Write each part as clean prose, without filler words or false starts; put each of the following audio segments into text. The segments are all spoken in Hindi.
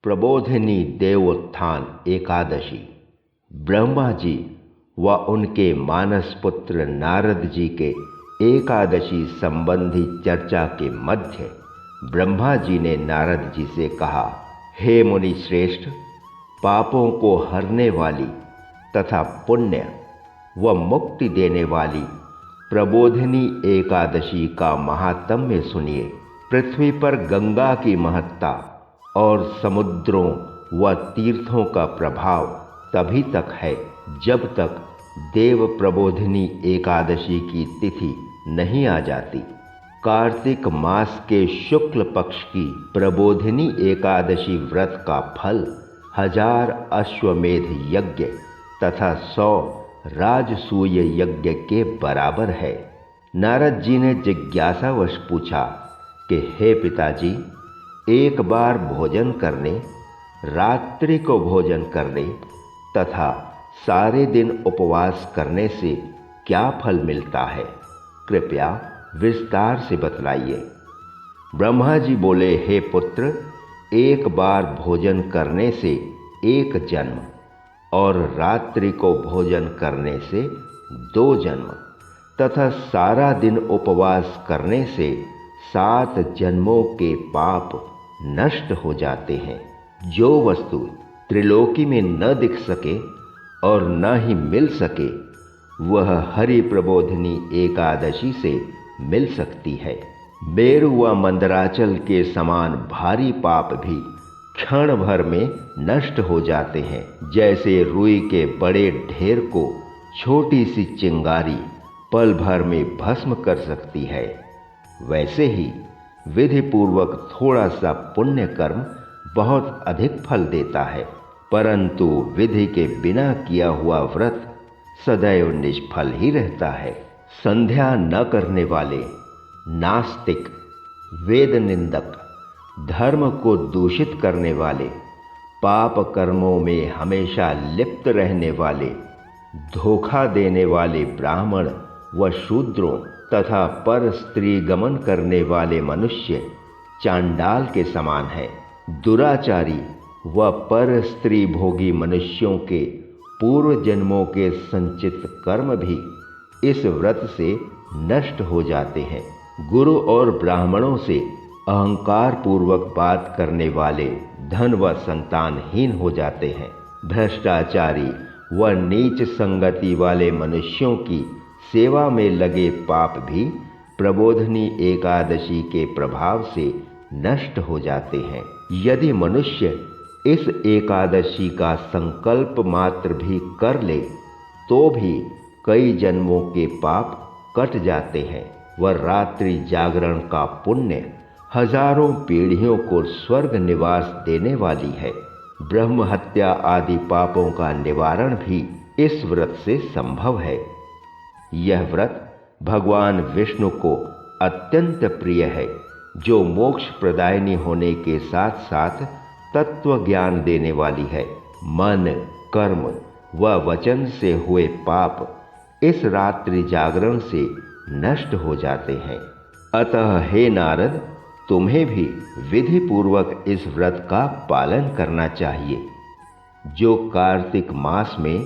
प्रबोधिनी देवोत्थान एकादशी। ब्रह्मा जी व उनके मानस पुत्र नारद जी के एकादशी संबंधी चर्चा के मध्य ब्रह्मा जी ने नारद जी से कहा, हे मुनि श्रेष्ठ, पापों को हरने वाली तथा पुण्य व मुक्ति देने वाली प्रबोधिनी एकादशी का महात्म्य सुनिए। पृथ्वी पर गंगा की महत्ता और समुद्रों व तीर्थों का प्रभाव तभी तक है जब तक देव प्रबोधिनी एकादशी की तिथि नहीं आ जाती। कार्तिक मास के शुक्ल पक्ष की प्रबोधिनी एकादशी व्रत का फल 1000 अश्वमेध यज्ञ तथा 100 राजसूय यज्ञ के बराबर है। नारद जी ने जिज्ञासावश पूछा कि हे पिताजी, एक बार भोजन करने, रात्रि को भोजन करने तथा सारे दिन उपवास करने से क्या फल मिलता है? कृपया विस्तार से बतलाइए। ब्रह्मा जी बोले, हे पुत्र, एक बार भोजन करने से 1 जन्म और रात्रि को भोजन करने से 2 जन्म तथा सारा दिन उपवास करने से 7 जन्मों के पाप नष्ट हो जाते हैं। जो वस्तु त्रिलोकी में न दिख सके और न ही मिल सके, वह हरि प्रबोधिनी एकादशी से मिल सकती है। मेरु व मंदराचल के समान भारी पाप भी क्षण भर में नष्ट हो जाते हैं। जैसे रुई के बड़े ढेर को छोटी सी चिंगारी पल भर में भस्म कर सकती है, वैसे ही विधि पूर्वक थोड़ा सा पुण्य कर्म बहुत अधिक फल देता है, परंतु विधि के बिना किया हुआ व्रत सदैव निष्फल ही रहता है। संध्या न करने वाले, नास्तिक, वेद निंदक, धर्म को दूषित करने वाले, पाप कर्मों में हमेशा लिप्त रहने वाले, धोखा देने वाले ब्राह्मण व शूद्रों तथा पर स्त्री गमन करने वाले मनुष्य चांडाल के समान है। दुराचारी व पर स्त्री भोगी मनुष्यों के पूर्व जन्मों के संचित कर्म भी इस व्रत से नष्ट हो जाते हैं। गुरु और ब्राह्मणों से अहंकार पूर्वक बात करने वाले धन व संतानहीन हो जाते हैं। भ्रष्टाचारी व नीच संगति वाले मनुष्यों की सेवा में लगे पाप भी प्रबोधिनी एकादशी के प्रभाव से नष्ट हो जाते हैं। यदि मनुष्य इस एकादशी का संकल्प मात्र भी कर ले तो भी कई जन्मों के पाप कट जाते हैं। वह रात्रि जागरण का पुण्य हजारों पीढ़ियों को स्वर्ग निवास देने वाली है। ब्रह्म हत्या आदि पापों का निवारण भी इस व्रत से संभव है। यह व्रत भगवान विष्णु को अत्यंत प्रिय है, जो मोक्ष प्रदायिनी होने के साथ साथ तत्व ज्ञान देने वाली है। मन, कर्म व वचन से हुए पाप इस रात्रि जागरण से नष्ट हो जाते हैं। अतः हे नारद, तुम्हें भी विधि पूर्वक इस व्रत का पालन करना चाहिए। जो कार्तिक मास में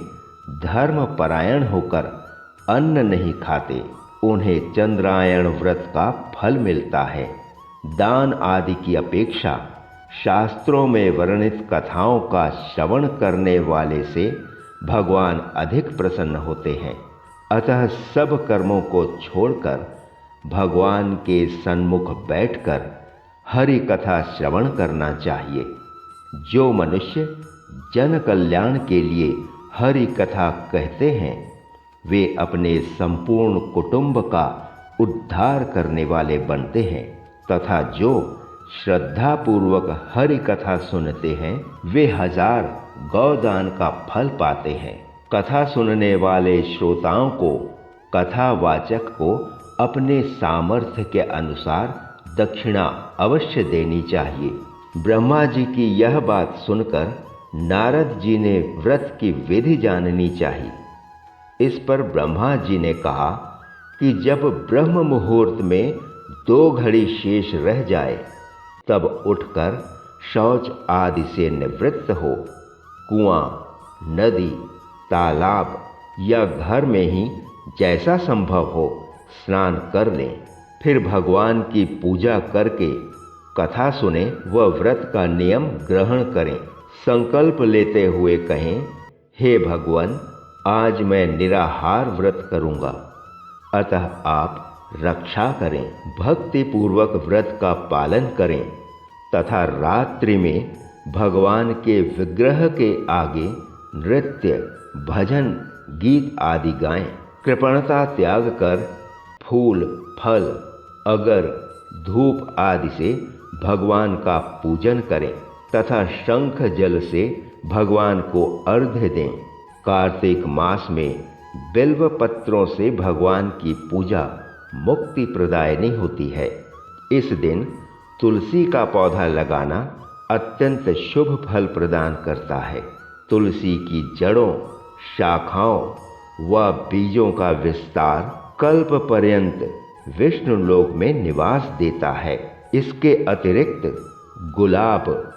धर्म परायण होकर अन्न नहीं खाते, उन्हें चंद्रायण व्रत का फल मिलता है। दान आदि की अपेक्षा शास्त्रों में वर्णित कथाओं का श्रवण करने वाले से भगवान अधिक प्रसन्न होते हैं। अतः सब कर्मों को छोड़कर भगवान के सन्मुख बैठकर हरि कथा श्रवण करना चाहिए। जो मनुष्य जन कल्याण के लिए हरि कथा कहते हैं, वे अपने संपूर्ण कुटुंब का उद्धार करने वाले बनते हैं तथा जो श्रद्धा पूर्वक हरि कथा सुनते हैं, वे 1000 गौदान का फल पाते हैं। कथा सुनने वाले श्रोताओं को, कथावाचक को अपने सामर्थ्य के अनुसार दक्षिणा अवश्य देनी चाहिए। ब्रह्मा जी की यह बात सुनकर नारद जी ने व्रत की विधि जाननी चाहिए। इस पर ब्रह्मा जी ने कहा कि जब ब्रह्म मुहूर्त में 2 घड़ी शेष रह जाए, तब उठकर शौच आदि से निवृत्त हो कुआं, नदी, तालाब या घर में ही जैसा संभव हो स्नान कर लें। फिर भगवान की पूजा करके कथा सुने व व्रत का नियम ग्रहण करें। संकल्प लेते हुए कहें, हे भगवान, आज मैं निराहार व्रत करूंगा, अतः आप रक्षा करें। भक्ति पूर्वक व्रत का पालन करें तथा रात्रि में भगवान के विग्रह के आगे नृत्य, भजन, गीत आदि गाएं। कृपणता त्याग कर फूल, फल, अगर, धूप आदि से भगवान का पूजन करें तथा शंख जल से भगवान को अर्घ्य दें। कार्तिक मास में बिल्व पत्रों से भगवान की पूजा मुक्ति प्रदायनी होती है। इस दिन तुलसी का पौधा लगाना अत्यंत शुभ फल प्रदान करता है। तुलसी की जड़ों, शाखाओं व बीजों का विस्तार कल्प पर्यंत विष्णु लोक में निवास देता है। इसके अतिरिक्त गुलाब,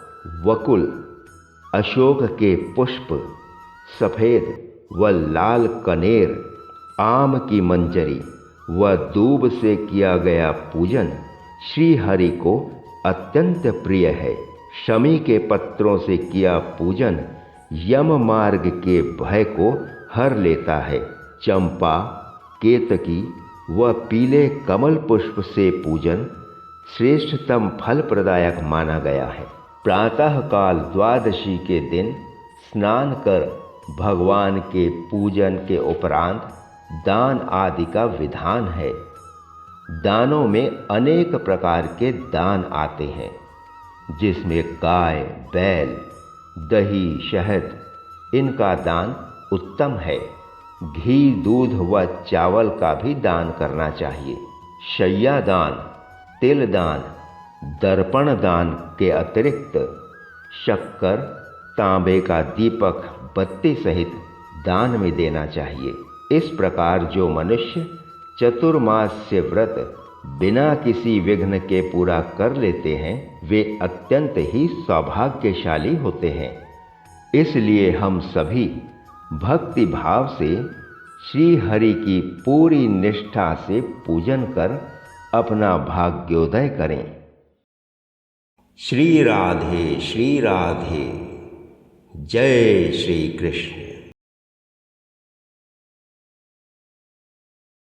वकुल, अशोक के पुष्प, सफेद व लाल कनेर, आम की मंजरी व दूब से किया गया पूजन श्री हरि को अत्यंत प्रिय है। शमी के पत्रों से किया पूजन यम मार्ग के भय को हर लेता है। चंपा, केतकी व पीले कमल पुष्प से पूजन श्रेष्ठतम फल प्रदायक माना गया है। प्रातः काल द्वादशी के दिन स्नान कर भगवान के पूजन के उपरांत दान आदि का विधान है। दानों में अनेक प्रकार के दान आते हैं, जिसमें गाय, बैल, दही, शहद इनका दान उत्तम है। घी, दूध व चावल का भी दान करना चाहिए। शैया दान, तिल दान, दर्पण दान के अतिरिक्त शक्कर, तांबे का दीपक, बत्ती सहित दान में देना चाहिए। इस प्रकार जो मनुष्य चतुर्मास्य व्रत बिना किसी विघ्न के पूरा कर लेते हैं, वे अत्यंत ही सौभाग्यशाली होते हैं। इसलिए हम सभी भक्ति भाव से श्री हरि की पूरी निष्ठा से पूजन कर अपना भाग्योदय करें। श्री राधे, श्री राधे। जय श्री कृष्ण।